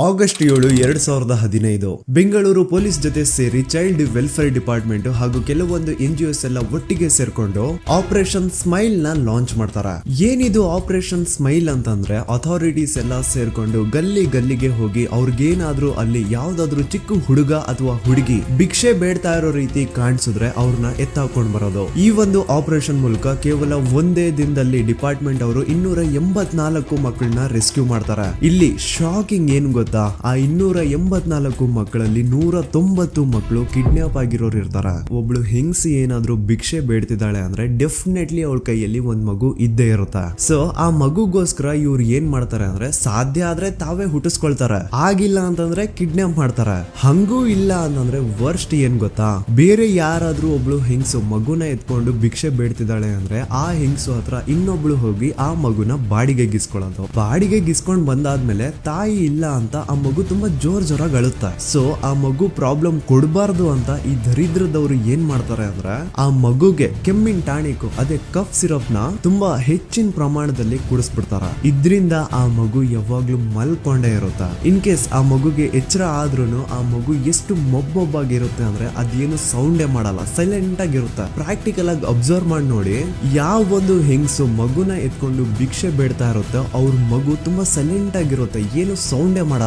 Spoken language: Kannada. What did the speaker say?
ಆಗಸ್ಟ್ 7, 2015 ಬೆಂಗಳೂರು ಪೊಲೀಸ್ ಜೊತೆ ಸೇರಿ ಚೈಲ್ಡ್ ವೆಲ್ಫೇರ್ ಡಿಪಾರ್ಟ್ಮೆಂಟ್ ಹಾಗೂ ಕೆಲವೊಂದು NGOs ಎಲ್ಲ ಒಟ್ಟಿಗೆ ಸೇರ್ಕೊಂಡು ಆಪರೇಷನ್ ಸ್ಮೈಲ್ ನ ಲಾಂಚ್ ಮಾಡ್ತಾರೆ. ಏನಿದು ಆಪರೇಷನ್ ಸ್ಮೈಲ್ ಅಂತಂದ್ರೆ ಅಥಾರಿಟೀಸ್ ಎಲ್ಲ ಸೇರ್ಕೊಂಡು ಗಲ್ಲಿ ಗಲ್ಲಿಗೆ ಹೋಗಿ ಅವ್ರಿಗೇನಾದ್ರೂ ಅಲ್ಲಿ ಯಾವ್ದಾದ್ರು ಚಿಕ್ಕ ಹುಡುಗ ಅಥವಾ ಹುಡುಗಿ ಭಿಕ್ಷೆ ಬೇಡ್ತಾ ಇರೋ ರೀತಿ ಕಾಣಿಸಿದ್ರೆ ಅವ್ರನ್ನ ಎತ್ತಾಕೊಂಡ್ ಬರೋದು. ಈ ಒಂದು ಆಪರೇಷನ್ ಮೂಲಕ ಕೇವಲ ಒಂದೇ ದಿನದಲ್ಲಿ ಡಿಪಾರ್ಟ್ಮೆಂಟ್ ಅವರು 284 ಮಕ್ಕಳನ್ನ ರೆಸ್ಕ್ಯೂ ಮಾಡ್ತಾರೆ. ಇಲ್ಲಿ ಶಾಕಿಂಗ್ ಏನ್ ಗೊತ್ತಾ, ಆ 284 ಮಕ್ಕಳಲ್ಲಿ 190 ಮಕ್ಕಳು ಕಿಡ್ನಾಪ್ ಆಗಿರೋರು ಇರ್ತಾರೆ. ಒಬ್ಳು ಹೆಂಗಸಿ ಏನಾದ್ರೂ ಭಿಕ್ಷೆ ಬೇಡ್ತಿದ್ದಾಳೆ ಅಂದ್ರೆ ಡೆಫಿನೆಟ್ಲಿ ಅವಳ ಕೈಯಲ್ಲಿ ಒಂದ್ ಮಗು ಇದ್ದೇ ಇರುತ್ತೆ. ಸೊ ಆ ಮಗುಗೋಸ್ಕರ ಇವ್ರು ಏನ್ ಮಾಡ್ತಾರೆ ಅಂದ್ರೆ ಸಾಧ್ಯ ಆದ್ರೆ ತಾವೇ ಹುಟ್ಟಿಸ್ಕೊಳ್ತಾರೆ, ಆಗಿಲ್ಲ ಅಂತಂದ್ರೆ ಕಿಡ್ನಾಪ್ ಮಾಡ್ತಾರೆ. ಹಂಗೂ ಇಲ್ಲ ಅಂತಂದ್ರೆ ವರ್ಸ್ಟ್ ಏನ್ ಗೊತ್ತಾ, ಬೇರೆ ಯಾರಾದ್ರೂ ಒಬ್ಳು ಹೆಂಗಸು ಮಗುನ ಎತ್ಕೊಂಡು ಭಿಕ್ಷೆ ಬೇಡ್ತಿದ್ದಾಳೆ ಅಂದ್ರೆ ಆ ಹೆಂಗಸು ಹತ್ರ ಇನ್ನೊಬ್ಳು ಹೋಗಿ ಆ ಮಗುನ ಬಾಡಿಗೆ ಗಿಸ್ಕೊಳ್ಳೋದು. ಬಾಡಿಗೆ ಗಿಸ್ಕೊಂಡ್ ಬಂದಾದ್ಮೇಲೆ ತಾಯಿ ಇಲ್ಲ ಅಂತ ಆ ಮಗು ತುಂಬಾ ಜೋರಾಗಿ ಅಳುತ್ತೆ. ಸೊ ಆ ಮಗು ಪ್ರಾಬ್ಲಮ್ ಕೊಡಬಾರ್ದು ಅಂತ ಈ ದರಿದ್ರದವ್ರು ಏನ್ ಮಾಡ್ತಾರೆ ಅಂದ್ರೆ ಆ ಮಗುಗೆ ಕೆಮ್ಮಿನ ಟಾನಿಕ್ ಅದೇ ಕಫ್ ಸಿರಪ್ ನ ತುಂಬಾ ಹೆಚ್ಚಿನ ಪ್ರಮಾಣದಲ್ಲಿ ಕುಡಿಸ್ಬಿಡ್ತಾರ. ಇದ್ರಿಂದ ಆ ಮಗು ಯಾವಾಗ್ಲೂ ಮಲ್ಕೊಂಡೇ ಇರುತ್ತೆ. ಇನ್ ಕೇಸ್ ಆ ಮಗುಗೆ ಎಚ್ಚರ ಆದ್ರೂ ಆ ಮಗು ಎಷ್ಟು ಮೊಬ್ಬೊಬ್ಬಾಗಿರುತ್ತೆ ಅಂದ್ರೆ ಅದೇನು ಸೌಂಡೇ ಮಾಡಲ್ಲ, ಸೈಲೆಂಟ್ ಆಗಿರುತ್ತೆ. ಪ್ರಾಕ್ಟಿಕಲ್ ಆಗಿ ಅಬ್ಸರ್ವ್ ಮಾಡಿ ನೋಡಿ, ಯಾವ ಒಂದು ಹೆಂಗಸು ಮಗುನ ಎತ್ಕೊಂಡು ಭಿಕ್ಷೆ ಬೇಡ್ತಾ ಇರುತ್ತೆ ಅವ್ರ ಮಗು ತುಂಬಾ ಸೈಲೆಂಟ್ ಆಗಿರುತ್ತೆ, ಏನು ಸೌಂಡೇ ಮಾಡಲ್ಲ.